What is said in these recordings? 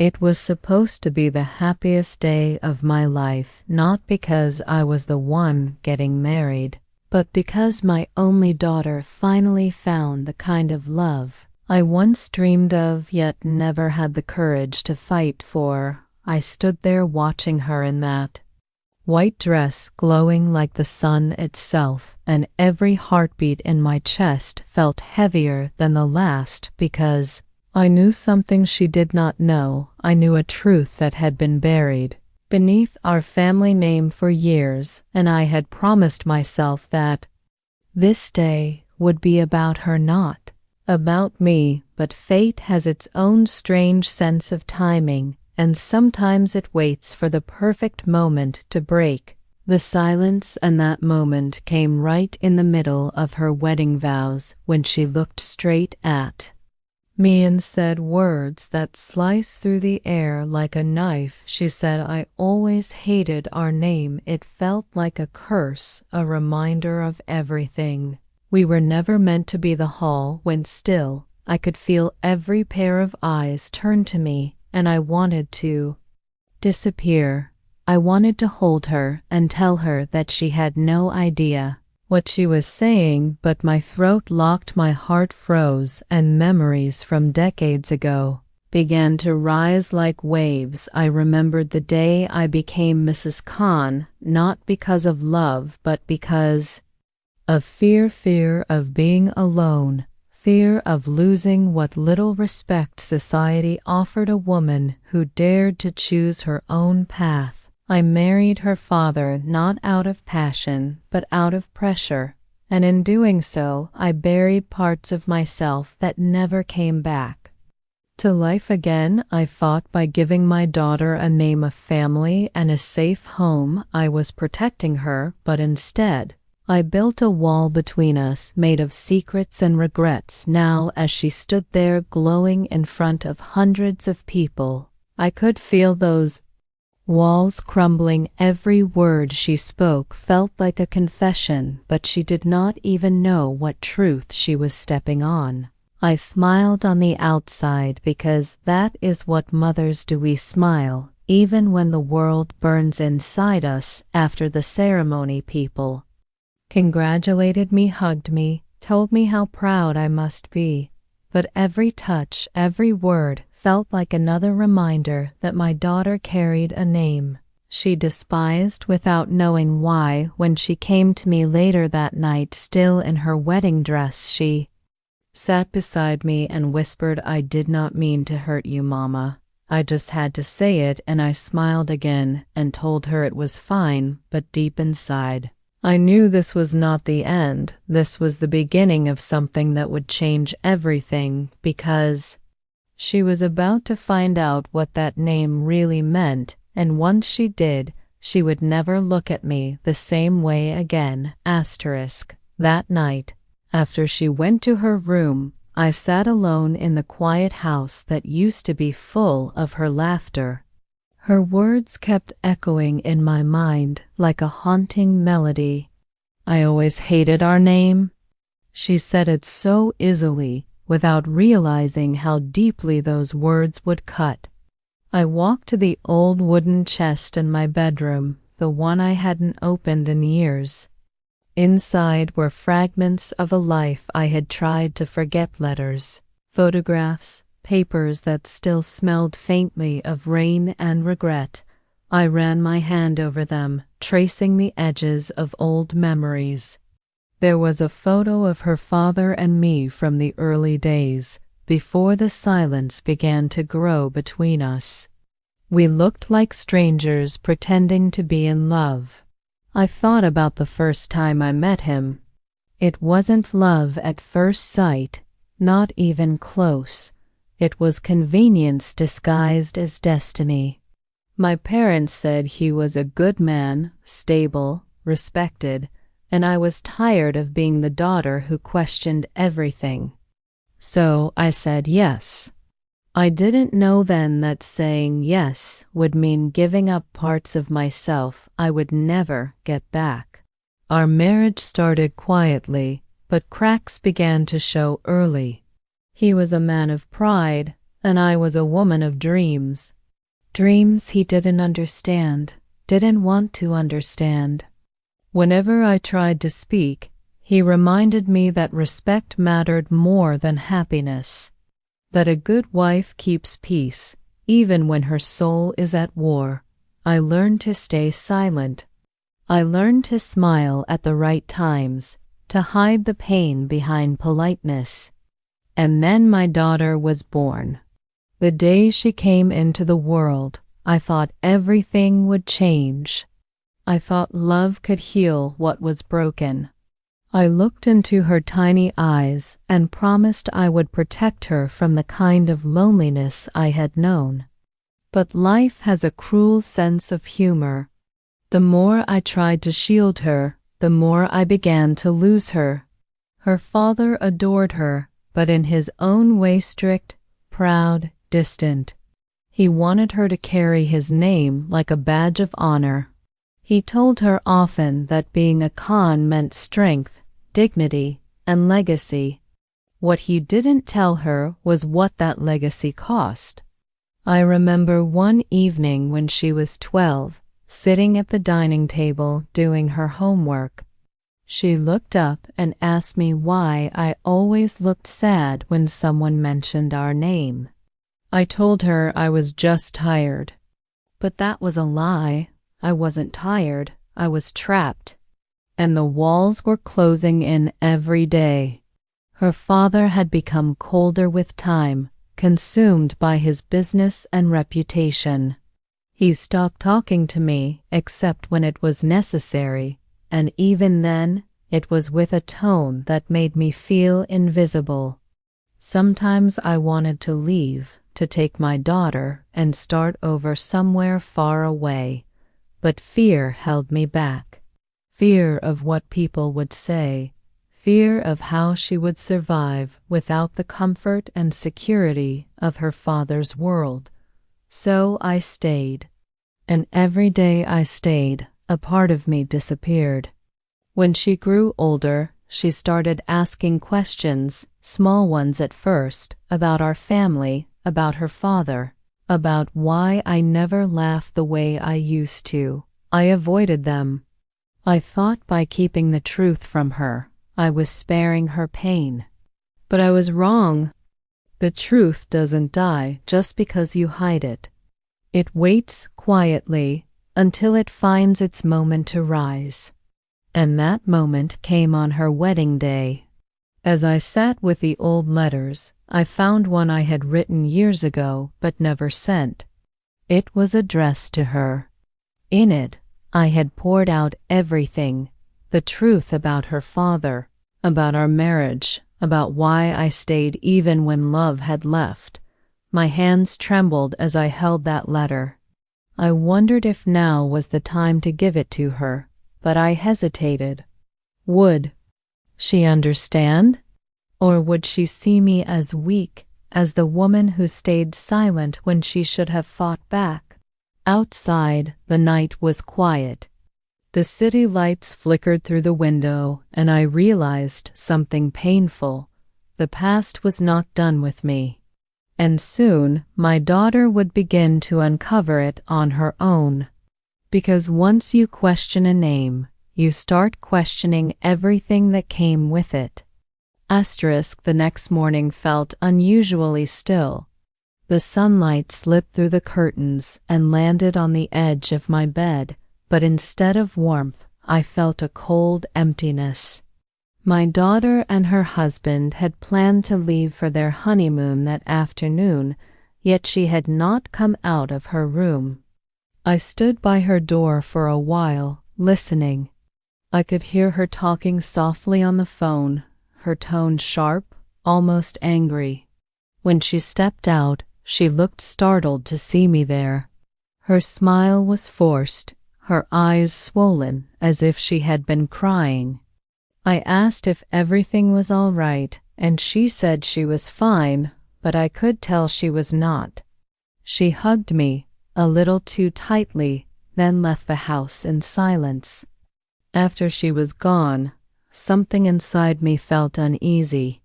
It was supposed to be the happiest day of my life, not because I was the one getting married, but because my only daughter finally found the kind of love I once dreamed of yet never had the courage to fight for. I stood there watching her in that white dress glowing like the sun itself, and every heartbeat in my chest felt heavier than the last because I knew something she did not know. I knew a truth that had been buried beneath our family name for years, and I had promised myself that this day would be about her, not about me. But fate has its own strange sense of timing, and sometimes it waits for the perfect moment to break the silence, and that moment came right in the middle of her wedding vows when she looked straight at me and said words that sliced through the air like a knife. She said, "I always hated our name." It felt like a curse, a reminder of everything we were never meant to be. The hall went still. I could feel every pair of eyes turn to me, and I wanted to disappear. I wanted to hold her and tell her that she had no idea what she was saying, but my throat locked, my heart froze, and memories from decades ago began to rise like waves. I remembered the day I became Mrs. Khan, not because of love, but because of fear of being alone, fear of losing what little respect society offered a woman who dared to choose her own path. I married her father not out of passion, but out of pressure, and in doing so, I buried parts of myself that never came back to life again. I fought by giving my daughter a name, a family, and a safe home. I was protecting her, but instead, I built a wall between us made of secrets and regrets. Now, as she stood there glowing in front of hundreds of people, I could feel those walls crumbling. Every word she spoke felt like a confession, but she did not even know what truth she was stepping on. I smiled on the outside because that is what mothers do. We smile, even when the world burns inside us. After the ceremony, people congratulated me, hugged me, told me how proud I must be. But every touch, every word felt like another reminder that my daughter carried a name she despised without knowing why. When she came to me later that night, still in her wedding dress, she sat beside me and whispered, "I did not mean to hurt you, Mama. I just had to say it." And I smiled again and told her it was fine, but deep inside, I knew this was not the end. This was the beginning of something that would change everything, because she was about to find out what that name really meant, and once she did, she would never look at me the same way again. Asterisk. That night, after she went to her room, I sat alone in the quiet house that used to be full of her laughter. Her words kept echoing in my mind like a haunting melody. "I always hated our name." She said it so easily, without realizing how deeply those words would cut. I walked to the old wooden chest in my bedroom, the one I hadn't opened in years. Inside were fragments of a life I had tried to forget, letters, photographs, papers that still smelled faintly of rain and regret. I ran my hand over them, tracing the edges of old memories. There was a photo of her father and me from the early days, before the silence began to grow between us. We looked like strangers pretending to be in love. I thought about the first time I met him. It wasn't love at first sight, not even close. It was convenience disguised as destiny. My parents said he was a good man, stable, respected, and I was tired of being the daughter who questioned everything. So I said yes. I didn't know then that saying yes would mean giving up parts of myself I would never get back. Our marriage started quietly, but cracks began to show early. He was a man of pride, and I was a woman of dreams. Dreams he didn't understand, didn't want to understand. Whenever I tried to speak, he reminded me that respect mattered more than happiness, that a good wife keeps peace, even when her soul is at war. I learned to stay silent. I learned to smile at the right times, to hide the pain behind politeness. And then my daughter was born. The day she came into the world, I thought everything would change. I thought love could heal what was broken. I looked into her tiny eyes and promised I would protect her from the kind of loneliness I had known. But life has a cruel sense of humor. The more I tried to shield her, the more I began to lose her. Her father adored her, but in his own way strict, proud, distant. He wanted her to carry his name like a badge of honor. He told her often that being a Khan meant strength, dignity, and legacy. What he didn't tell her was what that legacy cost. I remember one evening when she was 12, sitting at the dining table doing her homework. She looked up and asked me why I always looked sad when someone mentioned our name. I told her I was just tired. But that was a lie. I wasn't tired. I was trapped. And the walls were closing in every day. Her father had become colder with time, consumed by his business and reputation. He stopped talking to me except when it was necessary, and even then, it was with a tone that made me feel invisible. Sometimes I wanted to leave, to take my daughter and start over somewhere far away, but fear held me back. Fear of what people would say, fear of how she would survive without the comfort and security of her father's world. So I stayed. And every day I stayed, a part of me disappeared. When she grew older, she started asking questions, small ones at first, about our family, about her father, about why I never laughed the way I used to. I avoided them. I thought by keeping the truth from her, I was sparing her pain. But I was wrong. The truth doesn't die just because you hide it. It waits quietly until it finds its moment to rise. And that moment came on her wedding day. As I sat with the old letters, I found one I had written years ago but never sent. It was addressed to her. In it, I had poured out everything, the truth about her father, about our marriage, about why I stayed even when love had left. My hands trembled as I held that letter. I wondered if now was the time to give it to her, but I hesitated. Would she understand? Or would she see me as weak, as the woman who stayed silent when she should have fought back? Outside, the night was quiet. The city lights flickered through the window, and I realized something painful. The past was not done with me. And soon my daughter would begin to uncover it on her own. Because once you question a name, you start questioning everything that came with it. The next morning felt unusually still. The sunlight slipped through the curtains and landed on the edge of my bed, but instead of warmth, I felt a cold emptiness. My daughter and her husband had planned to leave for their honeymoon that afternoon, yet she had not come out of her room. I stood by her door for a while, listening. I could hear her talking softly on the phone, her tone sharp, almost angry. When she stepped out, she looked startled to see me there. Her smile was forced, her eyes swollen as if she had been crying. I asked if everything was all right, and she said she was fine, but I could tell she was not. She hugged me, a little too tightly, then left the house in silence. After she was gone, something inside me felt uneasy.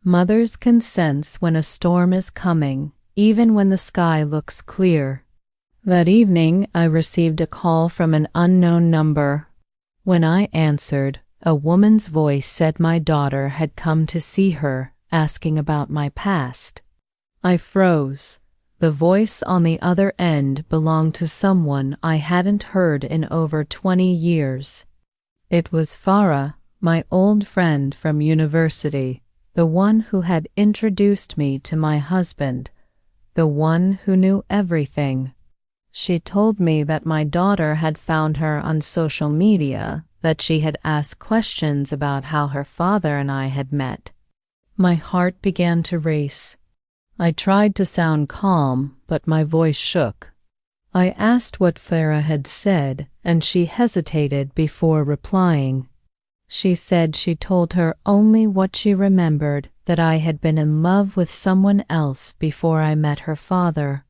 Mothers can sense when a storm is coming, even when the sky looks clear. That evening, I received a call from an unknown number. When I answered, a woman's voice said my daughter had come to see her, asking about my past. I froze. The voice on the other end belonged to someone I hadn't heard in over 20 years. It was Farah, my old friend from university, the one who had introduced me to my husband, the one who knew everything. She told me that my daughter had found her on social media, that she had asked questions about how her father and I had met. My heart began to race. I tried to sound calm, but my voice shook. I asked what Farah had said, and she hesitated before replying. She said she told her only what she remembered, that I had been in love with someone else before I met her father.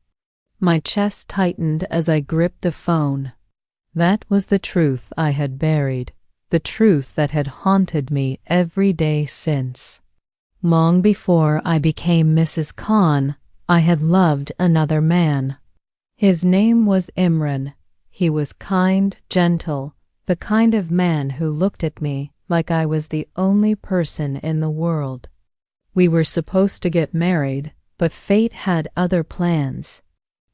My chest tightened as I gripped the phone. That was the truth I had buried, the truth that had haunted me every day since. Long before I became Mrs. Khan, I had loved another man. His name was Imran. He was kind, gentle, the kind of man who looked at me like I was the only person in the world. We were supposed to get married, but fate had other plans.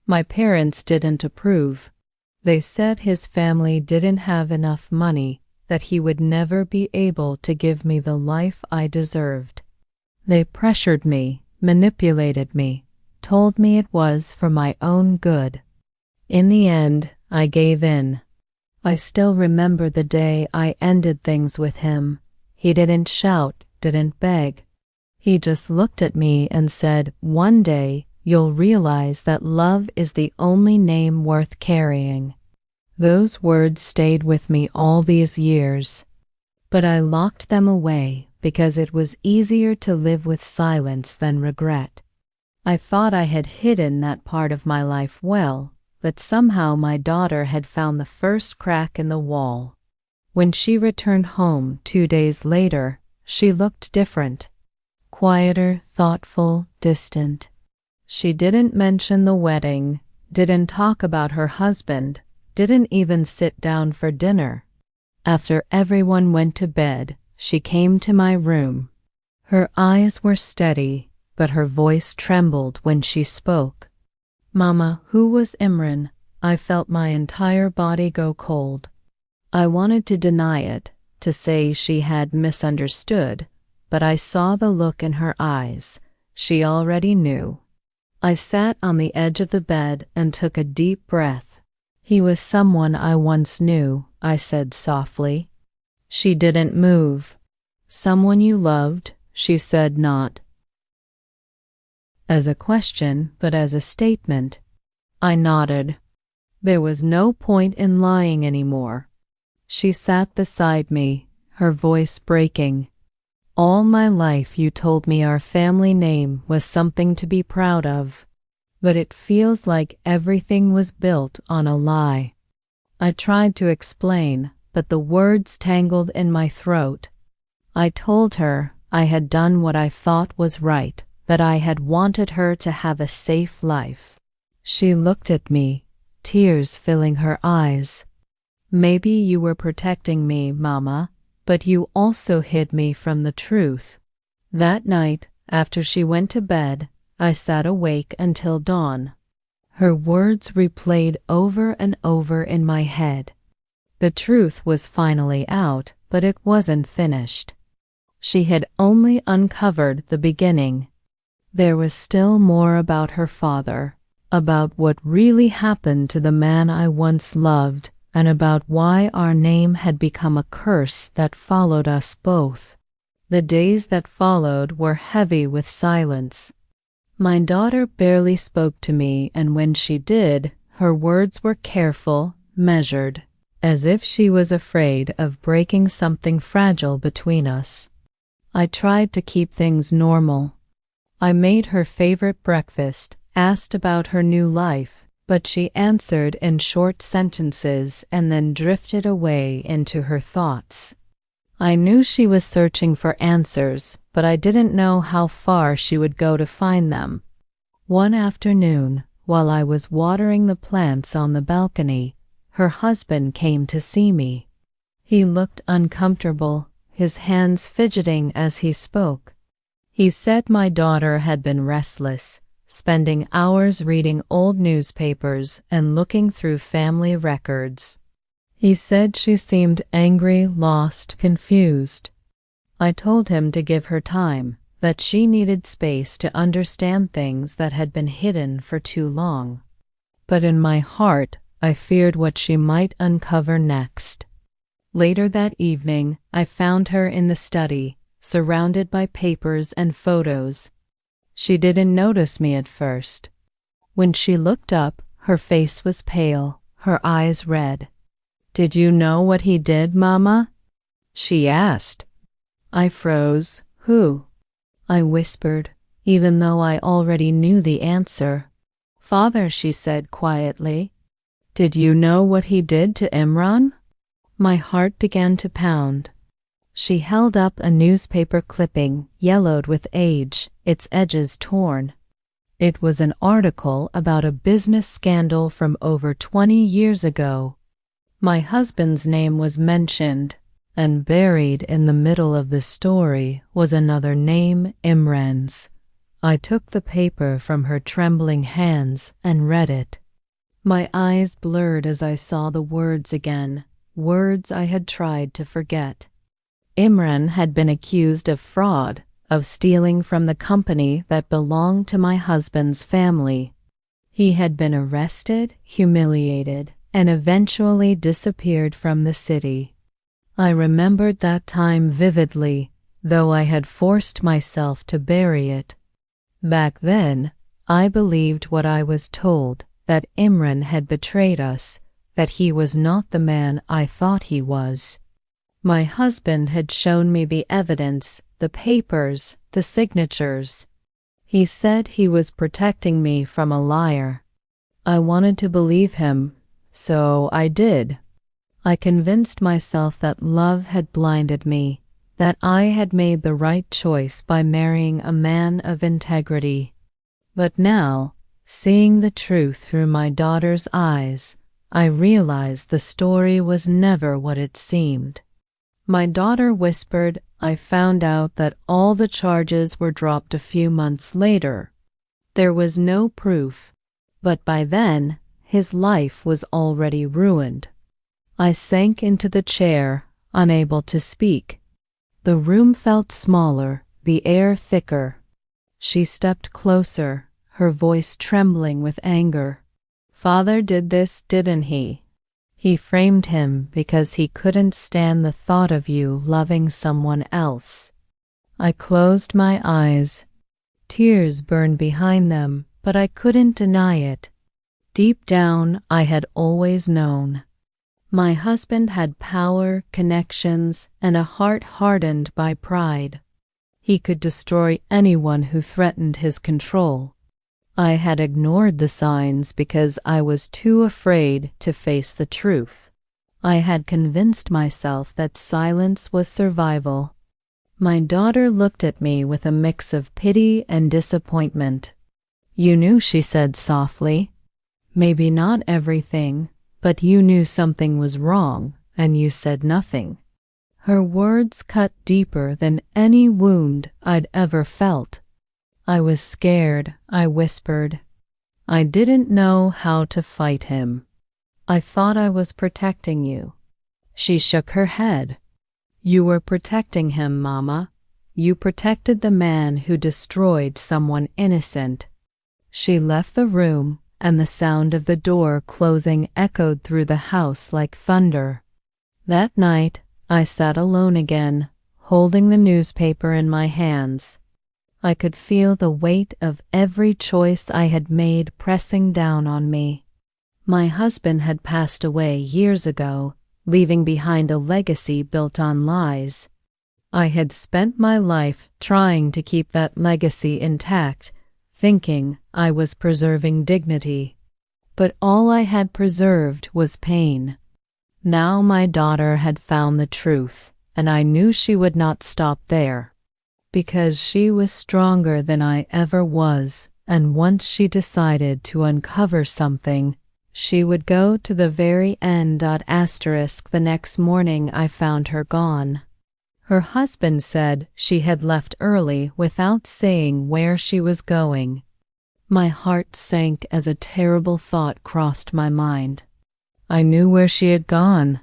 My parents didn't approve. They said his family didn't have enough money, that he would never be able to give me the life I deserved. They pressured me, manipulated me, told me it was for my own good. In the end, I gave in. I still remember the day I ended things with him. He didn't shout, didn't beg. He just looked at me and said, "One day, you'll realize that love is the only name worth carrying." Those words stayed with me all these years, but I locked them away because it was easier to live with silence than regret. I thought I had hidden that part of my life well, but somehow my daughter had found the first crack in the wall. When she returned home 2 days later, she looked different. Quieter, thoughtful, distant. She didn't mention the wedding, didn't talk about her husband, didn't even sit down for dinner. After everyone went to bed, she came to my room. Her eyes were steady, but her voice trembled when she spoke. "Mama, who was Imran?" I felt my entire body go cold. I wanted to deny it, to say she had misunderstood, but I saw the look in her eyes. She already knew. I sat on the edge of the bed and took a deep breath. "He was someone I once knew," I said softly. She didn't move. "Someone you loved?" she said, not as a question, but as a statement. I nodded. There was no point in lying anymore. She sat beside me, her voice breaking. "All my life you told me our family name was something to be proud of, but it feels like everything was built on a lie." I tried to explain, but the words tangled in my throat. I told her I had done what I thought was right, that I had wanted her to have a safe life. She looked at me, tears filling her eyes. "Maybe you were protecting me, Mama, but you also hid me from the truth." That night, after she went to bed, I sat awake until dawn. Her words replayed over and over in my head. The truth was finally out, but it wasn't finished. She had only uncovered the beginning. There was still more about her father, about what really happened to the man I once loved, and about why our name had become a curse that followed us both. The days that followed were heavy with silence. My daughter barely spoke to me, and when she did, her words were careful, measured, as if she was afraid of breaking something fragile between us. I tried to keep things normal. I made her favorite breakfast, asked about her new life, but she answered in short sentences and then drifted away into her thoughts. I knew she was searching for answers, but I didn't know how far she would go to find them. One afternoon, while I was watering the plants on the balcony, her husband came to see me. He looked uncomfortable, his hands fidgeting as he spoke. He said my daughter had been restless, spending hours reading old newspapers and looking through family records. He said she seemed angry, lost, confused. I told him to give her time, that she needed space to understand things that had been hidden for too long. But in my heart, I feared what she might uncover next. Later that evening, I found her in the study, surrounded by papers and photos. She didn't notice me at first. When she looked up, her face was pale, her eyes red. "Did you know what he did, Mama?" she asked. I froze. "Who?" I whispered, even though I already knew the answer. "Father," she said quietly. "Did you know what he did to Imran?" My heart began to pound. She held up a newspaper clipping, yellowed with age, its edges torn. It was an article about a business scandal from over 20 years ago. My husband's name was mentioned, and buried in the middle of the story was another name, Imran's. I took the paper from her trembling hands and read it. My eyes blurred as I saw the words again, words I had tried to forget. Imran had been accused of fraud, of stealing from the company that belonged to my husband's family. He had been arrested, humiliated, and eventually disappeared from the city. I remembered that time vividly, though I had forced myself to bury it. Back then, I believed what I was told, that Imran had betrayed us, that he was not the man I thought he was. My husband had shown me the evidence, the papers, the signatures. He said he was protecting me from a liar. I wanted to believe him, so I did. I convinced myself that love had blinded me, that I had made the right choice by marrying a man of integrity. But now, seeing the truth through my daughter's eyes, I realized the story was never what it seemed. My daughter whispered, I found out that all the charges were dropped a few months later. There was no proof, but by then, his life was already ruined. I sank into the chair, unable to speak. The room felt smaller, the air thicker. She stepped closer, her voice trembling with anger. "Father did this, didn't he? He framed him because he couldn't stand the thought of you loving someone else." I closed my eyes. Tears burned behind them, but I couldn't deny it. Deep down, I had always known. My husband had power, connections, and a heart hardened by pride. He could destroy anyone who threatened his control. I had ignored the signs because I was too afraid to face the truth. I had convinced myself that silence was survival. My daughter looked at me with a mix of pity and disappointment. "You knew," she said softly. "Maybe not everything, but you knew something was wrong, and you said nothing." Her words cut deeper than any wound I'd ever felt. I was scared, I whispered. I didn't know how to fight him. "I thought I was protecting you." She shook her head. "You were protecting him, Mama. You protected the man who destroyed someone innocent." She left the room, and the sound of the door closing echoed through the house like thunder. That night, I sat alone again, holding the newspaper in my hands. I could feel the weight of every choice I had made pressing down on me. My husband had passed away years ago, leaving behind a legacy built on lies. I had spent my life trying to keep that legacy intact, thinking I was preserving dignity. But all I had preserved was pain. Now my daughter had found the truth, and I knew she would not stop there. Because she was stronger than I ever was, and once she decided to uncover something, she would go to the very end. The next morning I found her gone. Her husband said she had left early without saying where she was going. My heart sank as a terrible thought crossed my mind. I knew where she had gone.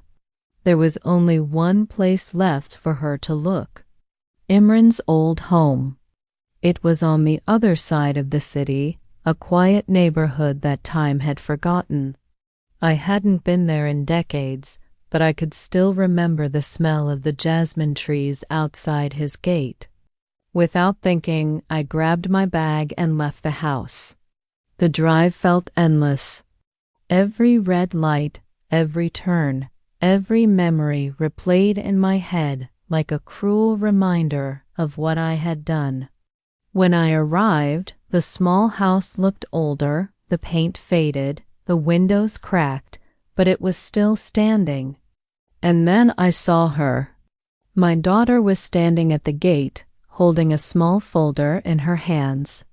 There was only one place left for her to look: Imran's old home. It was on the other side of the city, a quiet neighborhood that time had forgotten. I hadn't been there in decades, but I could still remember the smell of the jasmine trees outside his gate. Without thinking, I grabbed my bag and left the house. The drive felt endless. Every red light, every turn, every memory replayed in my head like a cruel reminder of what I had done. When I arrived, the small house looked older, the paint faded, the windows cracked, but it was still standing. And then I saw her. My daughter was standing at the gate, holding a small folder in her hands.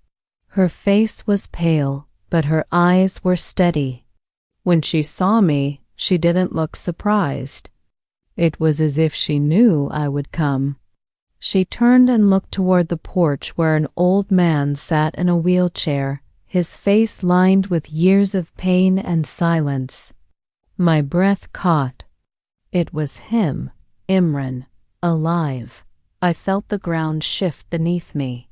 Her face was pale, but her eyes were steady. When she saw me, she didn't look surprised. It was as if she knew I would come. She turned and looked toward the porch where an old man sat in a wheelchair, his face lined with years of pain and silence. My breath caught. It was him, Imran, alive. I felt the ground shift beneath me.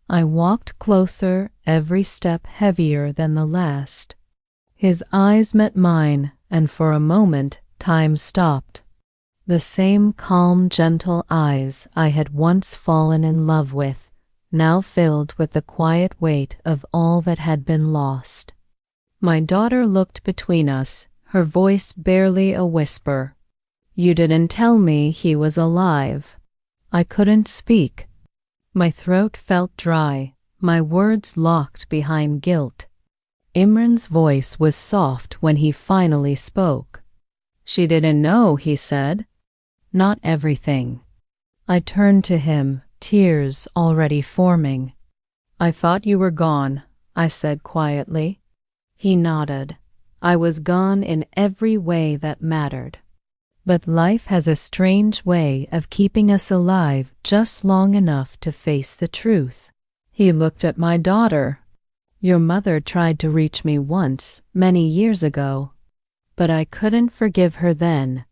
I walked closer, every step heavier than the last. His eyes met mine, and for a moment time stopped. The same calm, gentle eyes I had once fallen in love with, now filled with the quiet weight of all that had been lost. My daughter looked between us, her voice barely a whisper. "You didn't tell me he was alive." I couldn't speak. My throat felt dry, my words locked behind guilt. Imran's voice was soft when he finally spoke. "She didn't know," he said. "Not everything." I turned to him, tears already forming. "I thought you were gone," I said quietly. He nodded. I was gone in every way that mattered. But life has a strange way of keeping us alive just long enough to face the truth. He looked at my daughter. "Your mother tried to reach me once, many years ago, but I couldn't forgive her then."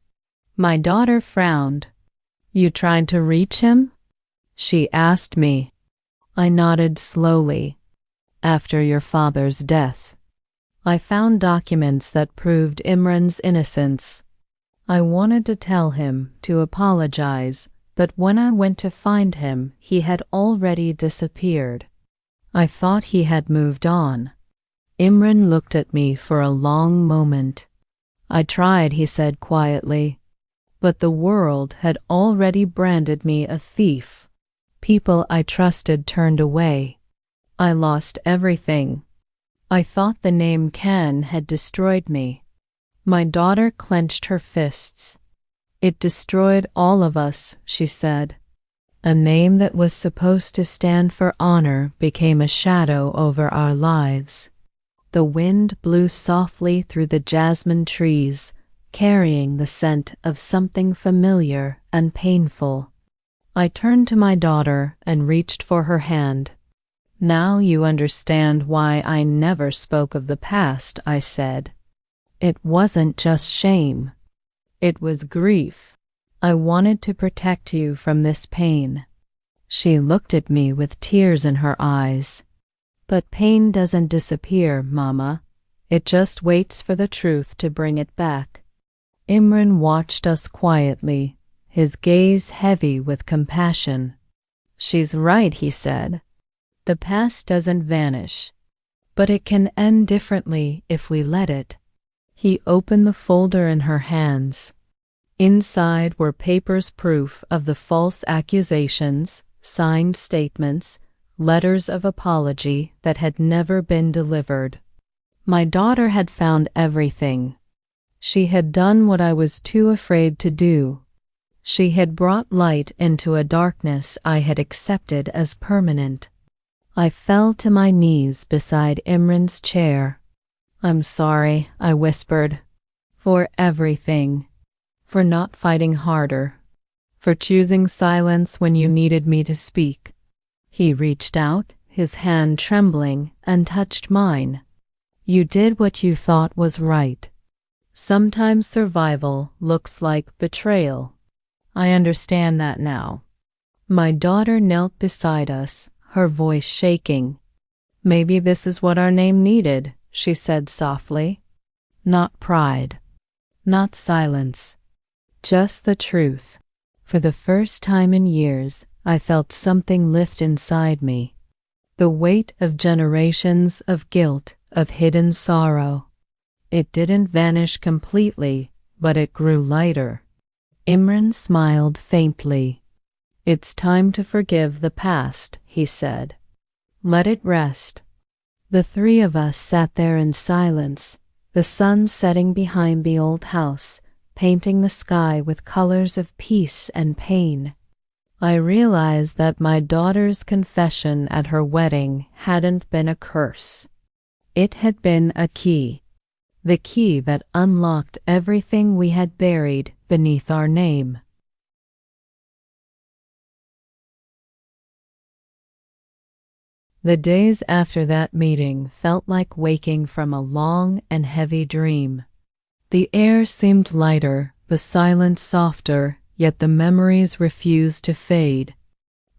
My daughter frowned. "You tried to reach him?" she asked me. I nodded slowly. "After your father's death. I found documents that proved Imran's innocence. I wanted to tell him, to apologize, but when I went to find him, he had already disappeared. I thought he had moved on." Imran looked at me for a long moment. "I tried," he said quietly, "but the world had already branded me a thief. People I trusted turned away. I lost everything. I thought the name Ken had destroyed me." My daughter clenched her fists. "It destroyed all of us," she said. "A name that was supposed to stand for honor became a shadow over our lives." The wind blew softly through the jasmine trees, carrying the scent of something familiar and painful. I turned to my daughter and reached for her hand. "Now you understand why I never spoke of the past," I said. "It wasn't just shame. It was grief. I wanted to protect you from this pain." She looked at me with tears in her eyes. "But pain doesn't disappear, Mama. It just waits for the truth to bring it back." Imran watched us quietly, his gaze heavy with compassion. "She's right," he said. "The past doesn't vanish, but it can end differently if we let it." He opened the folder in her hands. Inside were papers proof of the false accusations, signed statements, letters of apology that had never been delivered. My daughter had found everything. She had done what I was too afraid to do. She had brought light into a darkness I had accepted as permanent. I fell to my knees beside Imran's chair. "I'm sorry," I whispered, "for everything. For not fighting harder. For choosing silence when you needed me to speak." He reached out, his hand trembling, and touched mine. "You did what you thought was right. Sometimes survival looks like betrayal. I understand that now." My daughter knelt beside us, her voice shaking. "Maybe this is what our name needed," she said softly. "Not pride. Not silence. Just the truth." For the first time in years, I felt something lift inside me. The weight of generations of guilt, of hidden sorrow. It didn't vanish completely, but it grew lighter. Imran smiled faintly. "It's time to forgive the past," he said. "Let it rest." The three of us sat there in silence, the sun setting behind the old house, painting the sky with colors of peace and pain. I realized that my daughter's confession at her wedding hadn't been a curse. It had been a key. The key that unlocked everything we had buried beneath our name. The days after that meeting felt like waking from a long and heavy dream. The air seemed lighter, the silence softer, yet the memories refused to fade.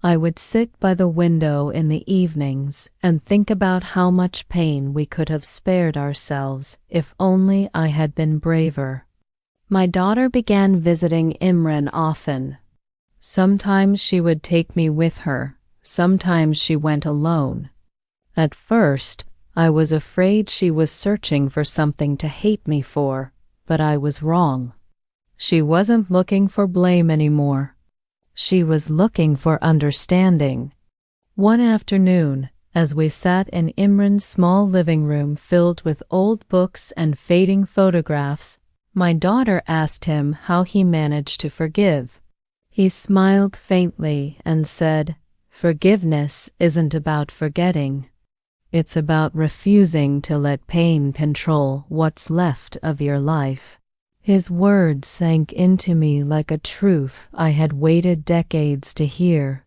I would sit by the window in the evenings and think about how much pain we could have spared ourselves if only I had been braver. My daughter began visiting Imran often. Sometimes she would take me with her, sometimes she went alone. At first, I was afraid she was searching for something to hate me for, but I was wrong. She wasn't looking for blame anymore. She was looking for understanding. One afternoon, as we sat in Imran's small living room filled with old books and fading photographs, my daughter asked him how he managed to forgive. He smiled faintly and said, "Forgiveness isn't about forgetting. It's about refusing to let pain control what's left of your life." His words sank into me like a truth I had waited decades to hear.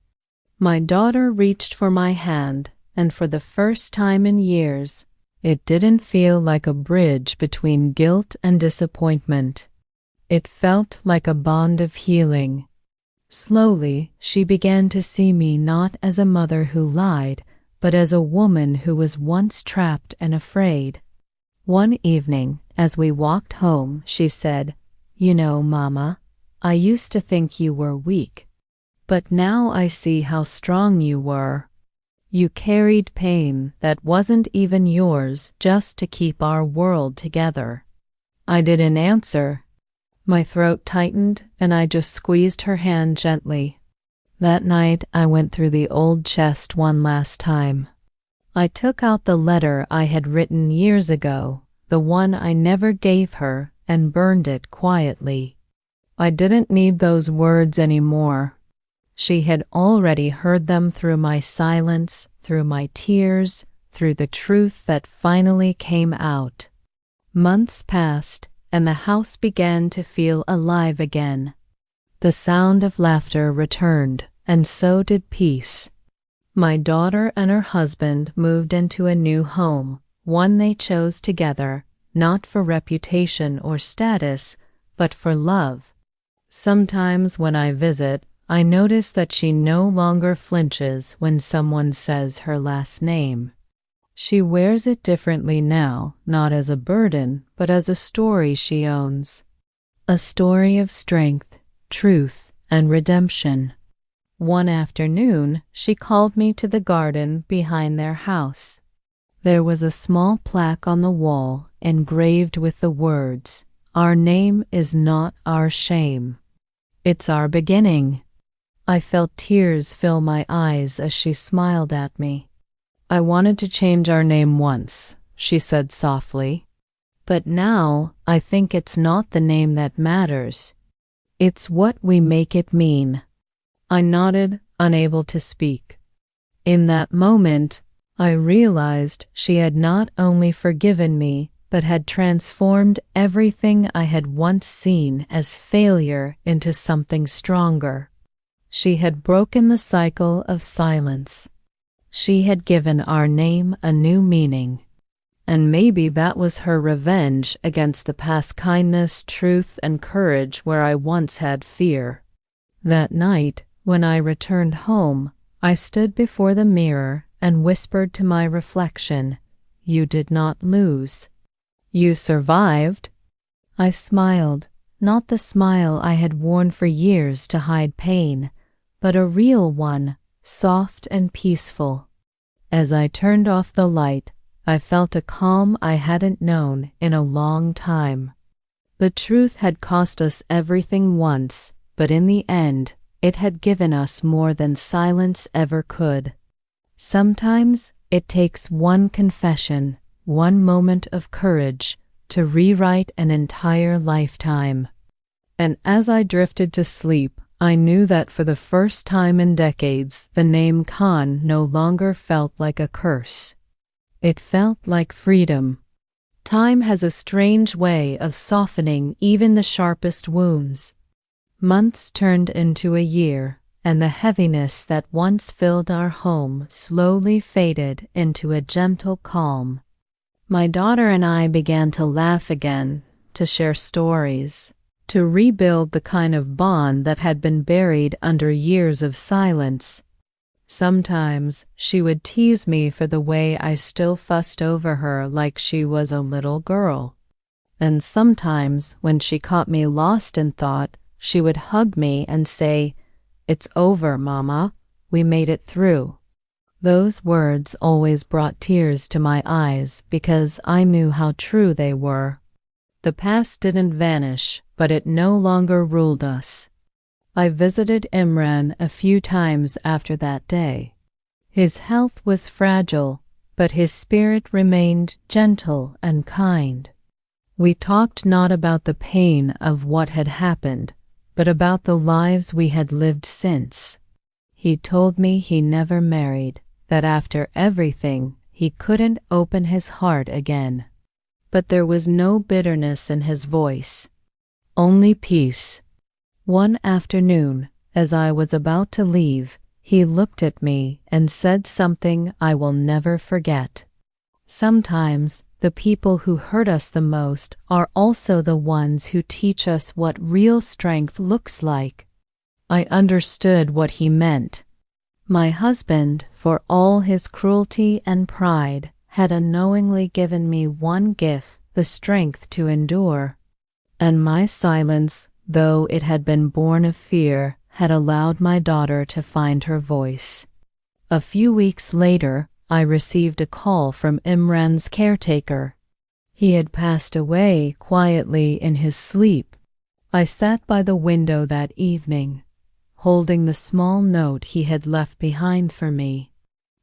My daughter reached for my hand, and for the first time in years, it didn't feel like a bridge between guilt and disappointment. It felt like a bond of healing. Slowly, she began to see me not as a mother who lied, but as a woman who was once trapped and afraid. One evening, as we walked home, she said, "You know, Mama, I used to think you were weak, but now I see how strong you were. You carried pain that wasn't even yours just to keep our world together." I didn't answer. My throat tightened, and I just squeezed her hand gently. That night, I went through the old chest one last time. I took out the letter I had written years ago, the one I never gave her, and burned it quietly. I didn't need those words anymore. She had already heard them through my silence, through my tears, through the truth that finally came out. Months passed, and the house began to feel alive again. The sound of laughter returned, and so did peace. My daughter and her husband moved into a new home, one they chose together, not for reputation or status, but for love. Sometimes when I visit, I notice that she no longer flinches when someone says her last name. She wears it differently now, not as a burden, but as a story she owns. A story of strength, truth, and redemption. One afternoon, she called me to the garden behind their house. There was a small plaque on the wall engraved with the words, "Our name is not our shame. It's our beginning." I felt tears fill my eyes as she smiled at me. "I wanted to change our name once," she said softly. "But now I think it's not the name that matters. It's what we make it mean." I nodded, unable to speak. In that moment, I realized she had not only forgiven me, but had transformed everything I had once seen as failure into something stronger. She had broken the cycle of silence. She had given our name a new meaning. And maybe that was her revenge against the past kindness, truth, and courage where I once had fear. That night, when I returned home, I stood before the mirror and whispered to my reflection, "You did not lose. You survived." I smiled, not the smile I had worn for years to hide pain, but a real one, soft and peaceful. As I turned off the light, I felt a calm I hadn't known in a long time. The truth had cost us everything once, but in the end, it had given us more than silence ever could. Sometimes it takes one confession, one moment of courage, to rewrite an entire lifetime. And as I drifted to sleep, I knew that for the first time in decades, the name Khan no longer felt like a curse. It felt like freedom. Time has a strange way of softening even the sharpest wounds. Months turned into a year, and the heaviness that once filled our home slowly faded into a gentle calm. My daughter and I began to laugh again, to share stories, to rebuild the kind of bond that had been buried under years of silence. Sometimes she would tease me for the way I still fussed over her like she was a little girl. And sometimes, when she caught me lost in thought, she would hug me and say, "It's over, Mama. We made it through." Those words always brought tears to my eyes because I knew how true they were. The past didn't vanish, but it no longer ruled us. I visited Imran a few times after that day. His health was fragile, but his spirit remained gentle and kind. We talked not about the pain of what had happened, but about the lives we had lived since. He told me he never married, that after everything, he couldn't open his heart again. But there was no bitterness in his voice, only peace. One afternoon, as I was about to leave, he looked at me and said something I will never forget. Sometimes the people who hurt us the most are also the ones who teach us what real strength looks like. I understood what he meant. My husband, for all his cruelty and pride, had unknowingly given me one gift, the strength to endure. And my silence, though it had been born of fear, had allowed my daughter to find her voice. A few weeks later, I received a call from Imran's caretaker. He had passed away quietly in his sleep. I sat by the window that evening, holding the small note he had left behind for me.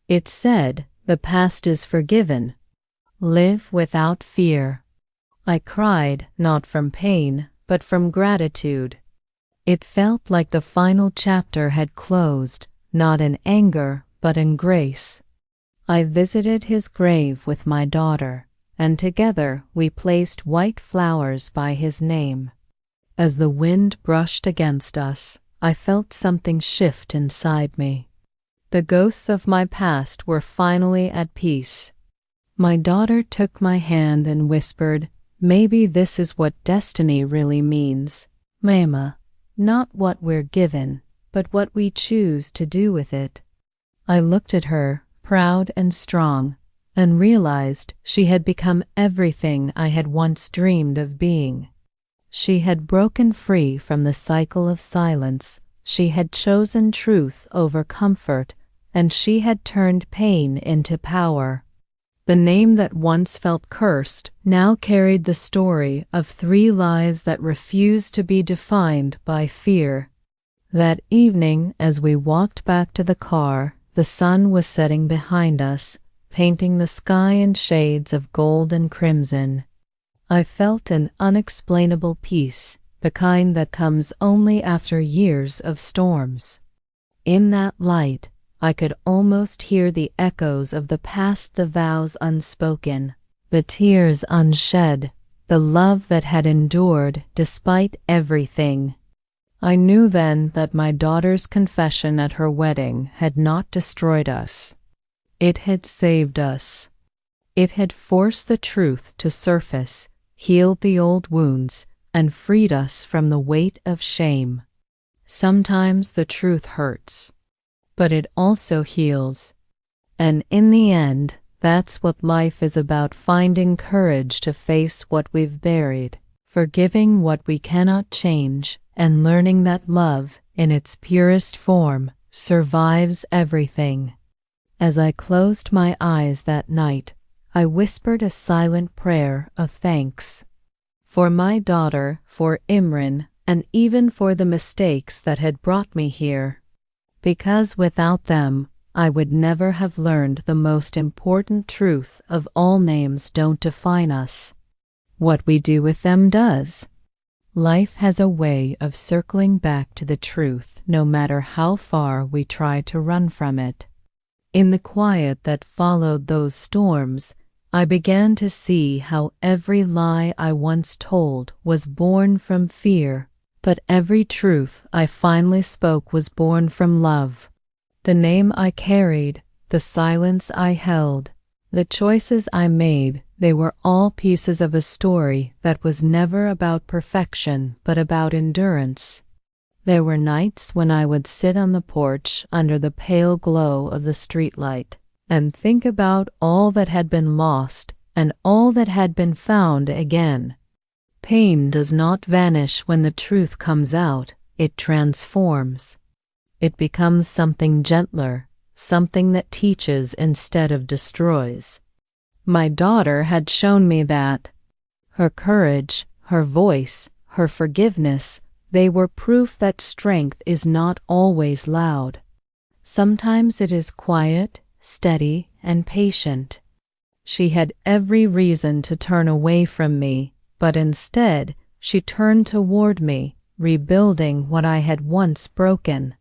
It said, "The past is forgiven. Live without fear." I cried, not from pain, but from gratitude. It felt like the final chapter had closed, not in anger, but in grace. I visited his grave with my daughter, and together we placed white flowers by his name. As the wind brushed against us, I felt something shift inside me. The ghosts of my past were finally at peace. My daughter took my hand and whispered, "Maybe this is what destiny really means, Mama. Not what we're given, but what we choose to do with it." I looked at her, proud and strong, and realized she had become everything I had once dreamed of being. She had broken free from the cycle of silence, she had chosen truth over comfort, and she had turned pain into power. The name that once felt cursed now carried the story of 3 lives that refused to be defined by fear. That evening, as we walked back to the car, the sun was setting behind us, painting the sky in shades of gold and crimson. I felt an unexplainable peace, the kind that comes only after years of storms. In that light, I could almost hear the echoes of the past, the vows unspoken, the tears unshed, the love that had endured despite everything. I knew then that my daughter's confession at her wedding had not destroyed us. It had saved us. It had forced the truth to surface, healed the old wounds, and freed us from the weight of shame. Sometimes the truth hurts, but it also heals. And in the end, that's what life is about, finding courage to face what we've buried, forgiving what we cannot change, and learning that love, in its purest form, survives everything. As I closed my eyes that night, I whispered a silent prayer of thanks. For my daughter, for Imran, and even for the mistakes that had brought me here. Because without them, I would never have learned the most important truth of all: names don't define us. What we do with them does. Life has a way of circling back to the truth, no matter how far we try to run from it. In the quiet that followed those storms, I began to see how every lie I once told was born from fear, but every truth I finally spoke was born from love. The name I carried, the silence I held, the choices I made, they were all pieces of a story that was never about perfection, but about endurance. There were nights when I would sit on the porch under the pale glow of the streetlight and think about all that had been lost and all that had been found again. Pain does not vanish when the truth comes out, it transforms. It becomes something gentler, something that teaches instead of destroys. My daughter had shown me that. Her courage, her voice, her forgiveness, they were proof that strength is not always loud. Sometimes it is quiet, steady, and patient. She had every reason to turn away from me, but instead she turned toward me, rebuilding what I had once broken.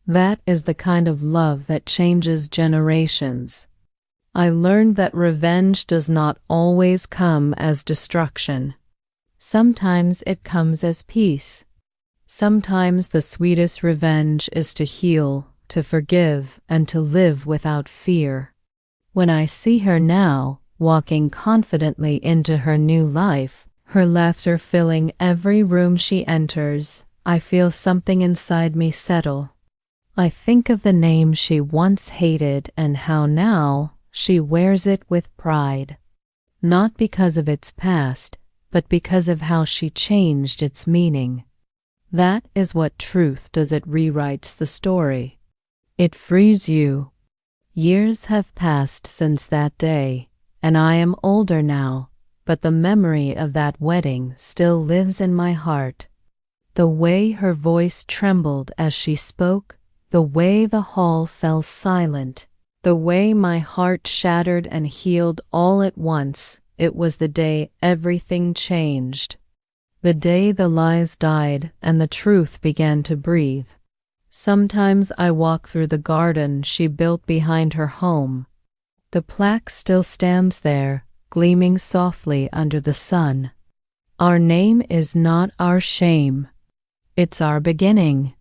That is the kind of love that changes generations. I learned that revenge does not always come as destruction. Sometimes it comes as peace. Sometimes the sweetest revenge is to heal, to forgive, and to live without fear. When I see her now, walking confidently into her new life, her laughter filling every room she enters, I feel something inside me settle. I think of the name she once hated and how now she wears it with pride. Not because of its past, but because of how she changed its meaning. That is what truth does. It rewrites the story. It frees you. Years have passed since that day, and I am older now, but the memory of that wedding still lives in my heart. The way her voice trembled as she spoke, the way the hall fell silent, the way my heart shattered and healed all at once, it was the day everything changed. The day the lies died and the truth began to breathe. Sometimes I walk through the garden she built behind her home. The plaque still stands there, gleaming softly under the sun. Our name is not our shame. It's our beginning.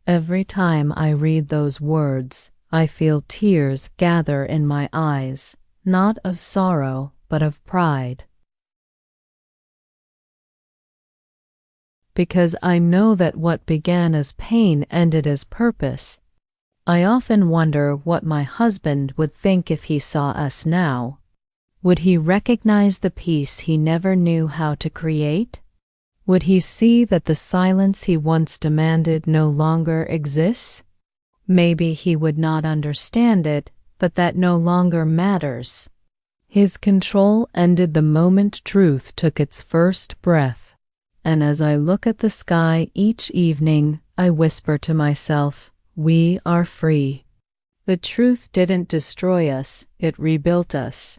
Every time I read those words, I feel tears gather in my eyes, not of sorrow, but of pride. Because I know that what began as pain ended as purpose. I often wonder what my husband would think if he saw us now. Would he recognize the peace he never knew how to create? Would he see that the silence he once demanded no longer exists? Maybe he would not understand it, but that no longer matters. His control ended the moment truth took its first breath. And as I look at the sky each evening, I whisper to myself, we are free. The truth didn't destroy us, it rebuilt us.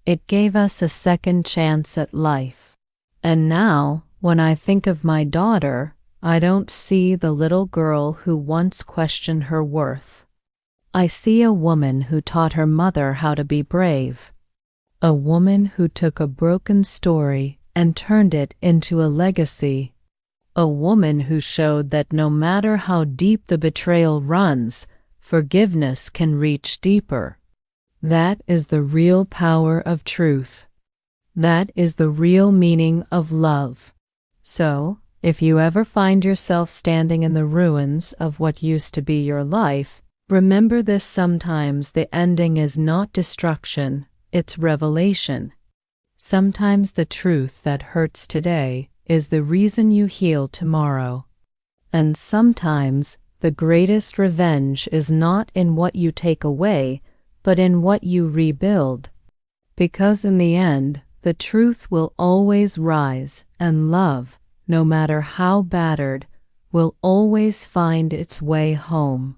It gave us a second chance at life. And now, when I think of my daughter, I don't see the little girl who once questioned her worth. I see a woman who taught her mother how to be brave. A woman who took a broken story and turned it into a legacy. A woman who showed that no matter how deep the betrayal runs, forgiveness can reach deeper. That is the real power of truth. That is the real meaning of love. So, if you ever find yourself standing in the ruins of what used to be your life, remember this: sometimes the ending is not destruction, it's revelation. Sometimes the truth that hurts today is the reason you heal tomorrow. And sometimes the greatest revenge is not in what you take away, but in what you rebuild. Because in the end, the truth will always rise, and love, no matter how battered, will always find its way home.